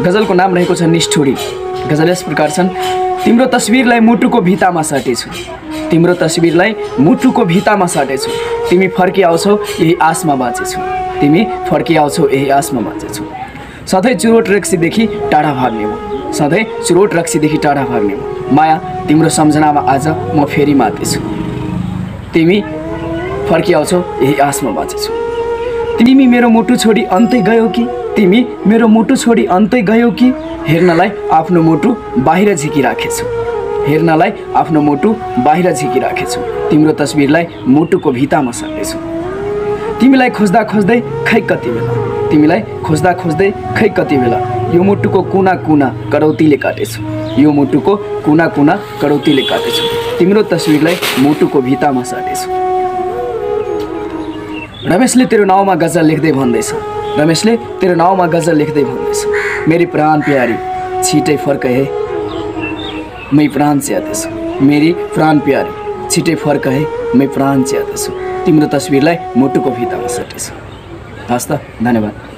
गजलको नाम रहेको छ निष्ठुरी। गजल यस प्रकार छन्। तिम्रो तस्बिरलाई मुटुको भित्तामा साटेछु, तिम्रो तस्बिरलाई मुटुको भित्तामा साटेछु। तिमी फर्किआउँछौ यही आसमा बाँचेछु, तिमी फर्किआउँछौ यही आसमा बाँचेछु। सधैँ चुरोट रक्सीदेखि टाढा भाग्ने हो, सधैँ चुरोट रक्सीदेखि टाढा भाग्ने हो। माया तिम्रो सम्झनामा आज म फेरि मातेछु, तिमी फर्किआउँछौ यही आसमा बाँचेछु। तिमी मेरो मुटु छोडी अन्तै गयौ कि, तिमी मेरो मुटु छोडी अन्तै गयौ कि। हेर्नलाई आफ्नो मुटु बाहिर झिकिराखेछु, हेर्नलाई आफ्नो मुटु बाहिर झिकिराखेछु। तिम्रो तस्बिरलाई मुटुको भित्तामा साटेछु। तिमीलाई खोज्दा खोज्दै खै कति बेला, तिमीलाई खोज्दा खोज्दै खै कति बेला। यो मुटुको कुना कुना करौतीले काटेछु, यो मुटुको कुना कुना करौतीले काटेछु। तिम्रो तस्बिरलाई मुटुको भित्तामा साटेछु। रमेशले तेरो नाउँमा गजल लेख्दै भन्दैछ, रमेशले तेरो नाउँमा गजल लेख्दै भन्दैछ। मेरी प्राण प्यारी छिटै फर्क है मै प्राण च्यातेछु, मेरी प्राण प्यारी छिटै फर्क है मै प्राण च्यातेछु। तिम्रो तस्बिरलाई मुटुको भित्तामा साटेछु। हस् त, धन्यवाद।